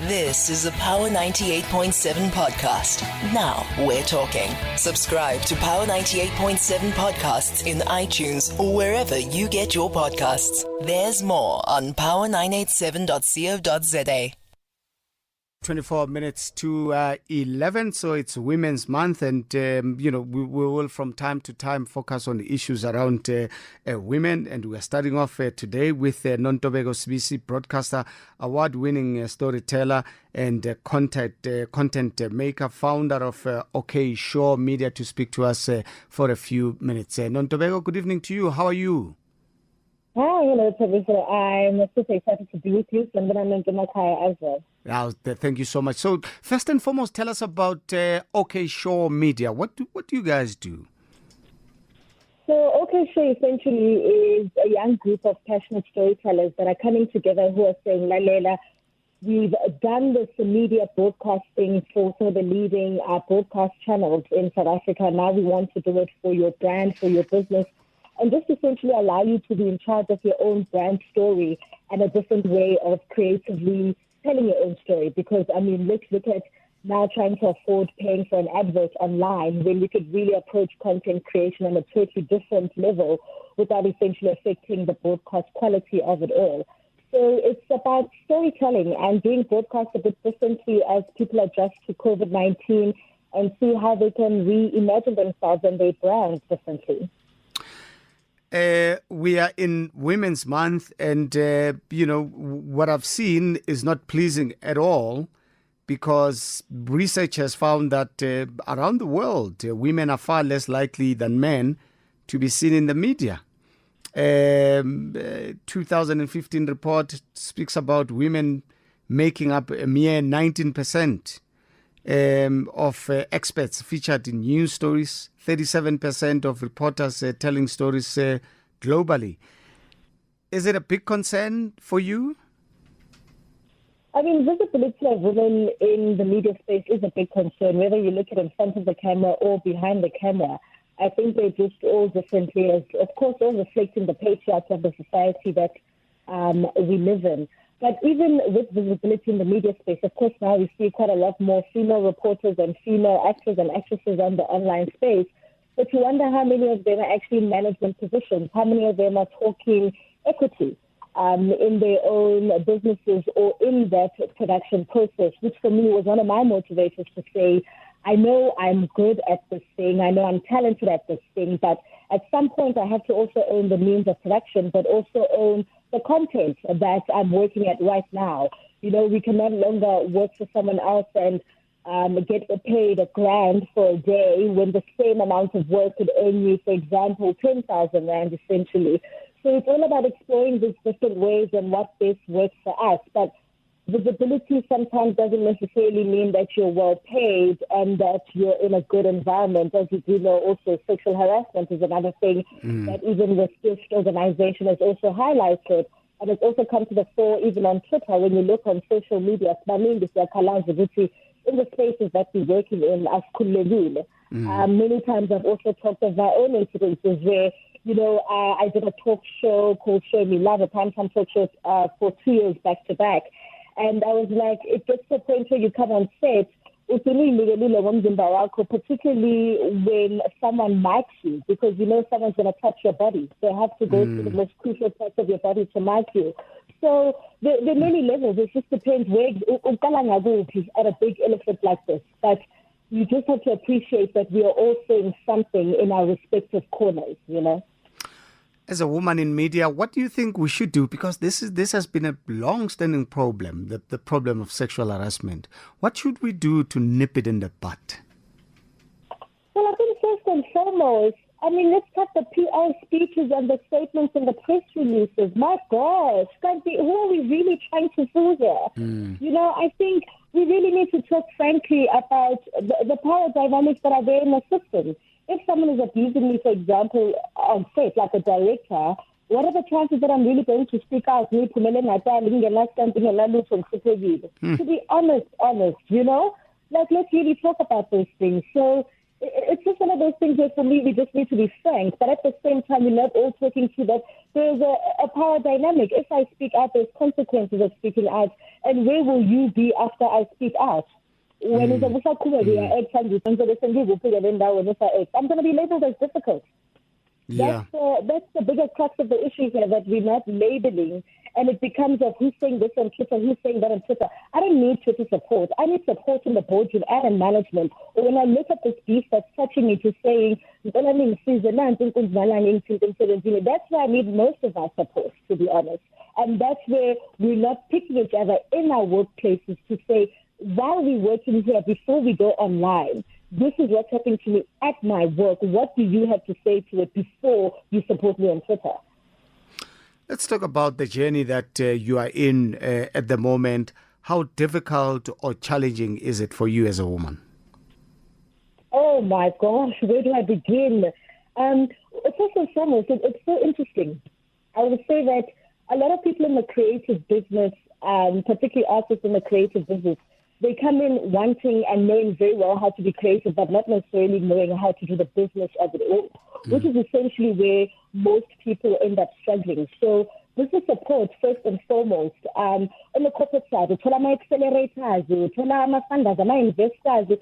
This is a Power 98.7 podcast. Now we're talking. Subscribe to Power 98.7 podcasts in iTunes or wherever you get your podcasts. There's more on power987.co.za. 24 minutes to 11, so it's Women's Month, and we will from time to time focus on the issues around women, and we're starting off today with Nontobeko Sibisi, broadcaster, award-winning storyteller and content maker, founder of OK Show Media, to speak to us for a few minutes. Nontobeko, good evening to you. How are you? Hi, hello, Professor. I'm super excited to be with you. I'm going to make as well. Thank you so much. So, first and foremost, tell us about OK Show Media. What do you guys do? So, OK Show essentially is a young group of passionate storytellers that are coming together who are saying, lalela, we've done this media broadcasting for some of the leading broadcast channels in South Africa. Now we want to do it for your brand, for your business, and just essentially allow you to be in charge of your own brand story and a different way of creatively telling your own story. Because, let's look at now trying to afford paying for an advert online when we could really approach content creation on a totally different level without essentially affecting the broadcast quality of it all. So it's about storytelling and doing broadcasts a bit differently as people adjust to COVID-19 and see how they can reimagine themselves and their brands differently. We are in Women's Month, and, what I've seen is not pleasing at all, because research has found that around the world, women are far less likely than men to be seen in the media. 2015 report speaks about women making up a mere 19% of experts featured in news stories, 37% of reporters telling stories globally. Is it a big concern for you? Visibility of women in the media space is a big concern, whether you look at in front of the camera or behind the camera. I think they're just all differently, as of course all reflecting the patriarchy of the society that we live in. But even with visibility in the media space, of course, now we see quite a lot more female reporters and female actors and actresses on the online space. But you wonder how many of them are actually in management positions, how many of them are talking equity in their own businesses or in that production process, which for me was one of my motivators to say, I know I'm good at this thing, I know I'm talented at this thing, but at some point I have to also own the means of production, but also own the content that I'm working at right now. We can no longer work for someone else and get paid $1,000 for a day when the same amount of work could earn you, for example, 10,000 Rand essentially. So it's all about exploring these different ways and what best works for us. But visibility sometimes doesn't necessarily mean that you're well paid and that you're in a good environment. As you do know, also sexual harassment is another thing that even with this organization has also highlighted. And it's also come to the fore even on Twitter when you look on social media. In the spaces that we're working in as Kulelile. Many times I've also talked of my own incidences where, I did a talk show called Show Me Love, a primetime talk show for 2 years back to back. And I was like, it gets to the point where you come on set, particularly when someone mics you, because someone's going to touch your body. They have to go to the most crucial parts of your body to mic you. So there are many levels. It just depends where at a big elephant like this. But you just have to appreciate that we are all saying something in our respective corners, As a woman in media, what do you think we should do? Because this has been a long-standing problem, the problem of sexual harassment. What should we do to nip it in the bud? Well, I think first and foremost, let's cut the PR speeches and the statements and the press releases. My gosh, who are we really trying to fool here? I think we really need to talk frankly about the power dynamics that are there in the system. If someone is abusing me, for example, on set, like a director, what are the chances that I'm really going to speak out? To be honest, let's really talk about those things. So it's just one of those things where for me we just need to be frank, but at the same time we're not all talking to that. There's a power dynamic. If I speak out, there's consequences of speaking out, and where will you be after I speak out? When I'm going to be labeled as difficult. Yeah. That's the bigger crux of the issue here, that we're not labeling, and it becomes of who's saying this on Twitter, who's saying that on Twitter. I don't need Twitter support. I need support in the boardroom and in management. Or when I look at this beast that's touching me to saying, that's where I need most of our support, to be honest. And that's where we're not picking each other in our workplaces to say, while we're working here, before we go online, this is what's happening to me at my work. What do you have to say to it before you support me on Twitter? Let's talk about the journey that you are in at the moment. How difficult or challenging is it for you as a woman? Oh my gosh, where do I begin? First and foremost, it's so interesting. I would say that a lot of people in the creative business, particularly artists in the creative business, they come in wanting and knowing very well how to be creative, but not necessarily knowing how to do the business of it all, which is essentially where most people end up struggling. So this is support, first and foremost. On the corporate side, accelerators, funders, investors,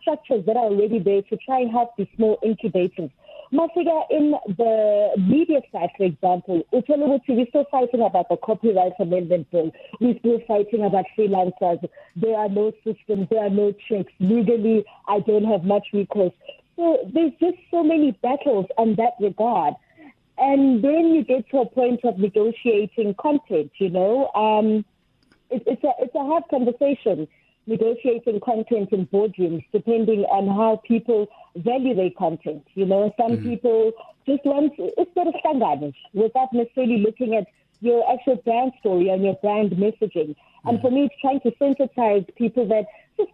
structures that are already there to try and help these small incubators. Masiga, in the media side, for example, we're still fighting about the copyright amendment bill. We're still fighting about freelancers. There are no systems. There are no checks. Legally, I don't have much recourse. So there's just so many battles in that regard. And then you get to a point of negotiating content, you know. It's a hard conversation, negotiating content in boardrooms, depending on how people value their content. You know, some people just want it's sort of standard without necessarily looking at your actual brand story and your brand messaging. And for me, it's trying to sensitize people that we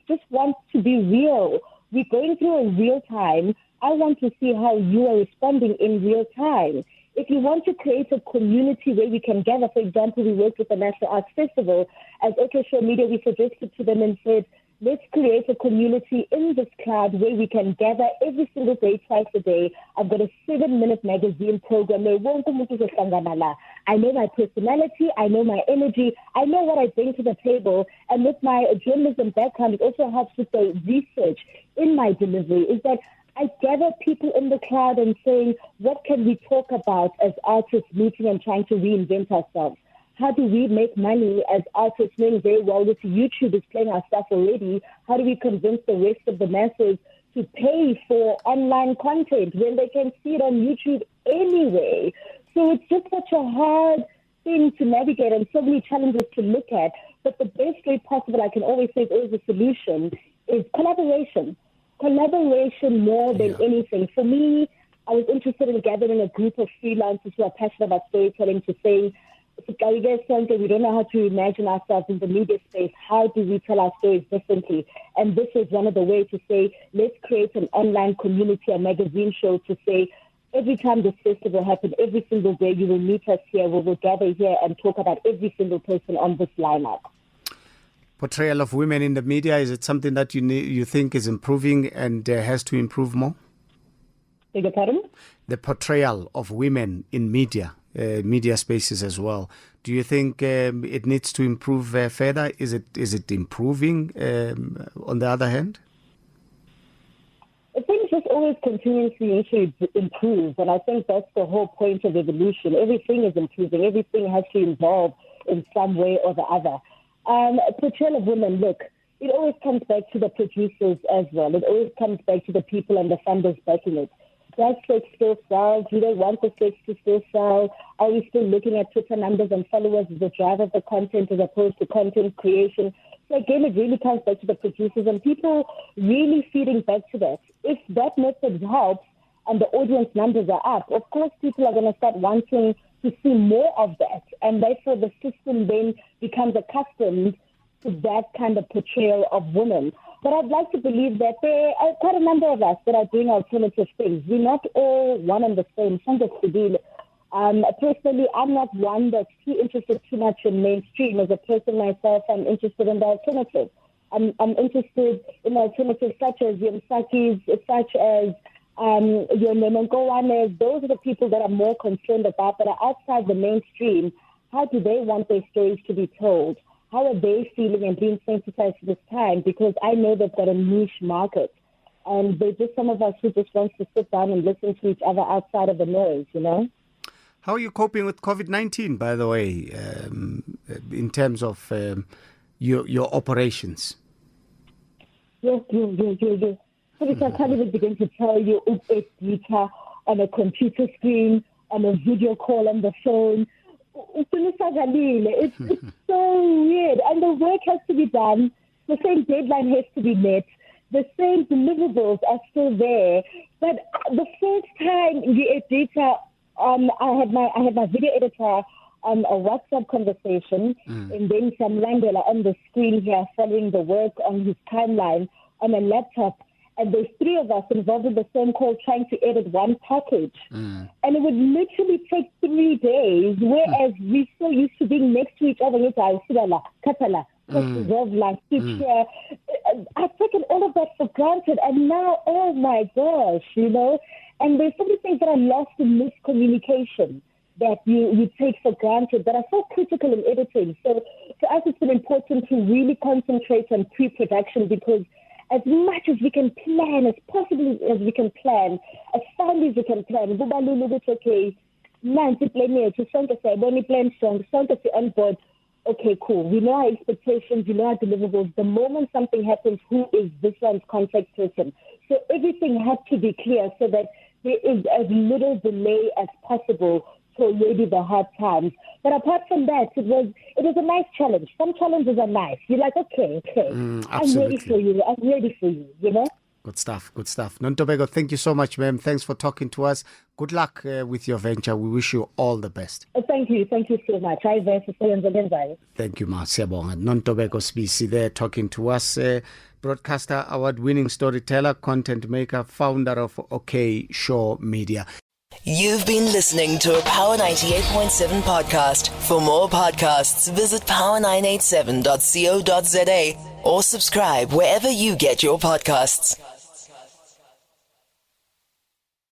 just want to be real. We're going through in real time. I want to see how you are responding in real time. If you want to create a community where we can gather, for example, we worked with the National Arts Festival. As Social Media, we suggested to them and said, let's create a community in this cloud where we can gather every single day, twice a day. I've got a 7-minute magazine program. I know my personality. I know my energy. I know what I bring to the table. And with my journalism background, it also helps with the research in my delivery, is that I gather people in the cloud and saying, what can we talk about as artists meeting and trying to reinvent ourselves? How do we make money as artists, knowing very well that YouTube is playing our stuff already? How do we convince the rest of the masses to pay for online content when they can see it on YouTube anyway? So it's just such a hard thing to navigate and so many challenges to look at. But the best way possible, I can always say, is always a solution, is collaboration. Collaboration more than anything. For me, I was interested in gathering a group of freelancers who are passionate about storytelling to say, we don't know how to imagine ourselves in the media space. How do we tell our stories differently? And this is one of the ways to say, let's create an online community, a magazine show to say, every time this festival happens, every single day you will meet us here. We will gather here and talk about every single person on this lineup. Portrayal of women in the media, is it something that you think is improving and has to improve more? Beg your pardon? The portrayal of women in media spaces as well. Do you think it needs to improve further? Is it improving on the other hand? I think just always continuously need to improve, and I think that's the whole point of evolution. Everything is improving. Everything has to evolve in some way or the other. Portrayal of women, look, it always comes back to the producers as well. It always comes back to the people and the funders backing it. Does sex still sell? Do they want the sex to still sell? Are we still looking at Twitter numbers and followers as the driver of the content as opposed to content creation? So again, it really comes back to the producers and people really feeding back to that. If that method helps and the audience numbers are up, of course people are going to start wanting to see more of that. And therefore the system then becomes accustomed to that kind of portrayal of women. But I'd like to believe that there are quite a number of us that are doing alternative things. We're not all one and the same. Personally, I'm not one that's too interested too much in mainstream. As a person myself, I'm interested in the alternative. I'm interested in alternatives such as your Msakis, such as your Nontobeko. Those are the people that I'm more concerned about, that are outside the mainstream. How do they want their stories to be told? How are they feeling and being sensitized to this time? Because I know they've got a niche market. And they're just some of us who just wants to sit down and listen to each other outside of the noise, you know? How are you coping with COVID-19, by the way, in terms of your operations? Yes. So I can't even begin to tell you data on a computer screen, on a video call on the phone. It's so weird. And the work has to be done. The same deadline has to be met. The same deliverables are still there. But the first time the data, I had my video editor on a WhatsApp conversation, and then some Landela on the screen here following the work on his timeline on a laptop. And there's three of us involved in the same call trying to edit one package. And it would literally take 3 days, whereas we're so used to being next to each other. I've taken all of that for granted, and now, oh my gosh, you know, and there's so many things that are lost in miscommunication that you take for granted that are so critical in editing. So for us, it's been important to really concentrate on pre-production, because as much as we can plan, as possibly as we can plan, as finely as we can plan, okay, on board. Okay, cool. We know our expectations, we know our deliverables. The moment something happens, who is this one's contact person? So everything has to be clear so that there is as little delay as possible to already the hard times. But apart from that, it was a nice challenge. Some challenges are nice. You're like, okay, I'm ready for you, you know? Good stuff. Nontobeko, thank you so much, ma'am. Thanks for talking to us. Good luck with your venture. We wish you all the best. Thank you so much. Thank you, ma. Siyabonga. Nontobeko Sibisi there talking to us. Broadcaster, award-winning storyteller, content maker, founder of OK Show Media. You've been listening to a Power 98.7 podcast. For more podcasts, visit power987.co.za or subscribe wherever you get your podcasts.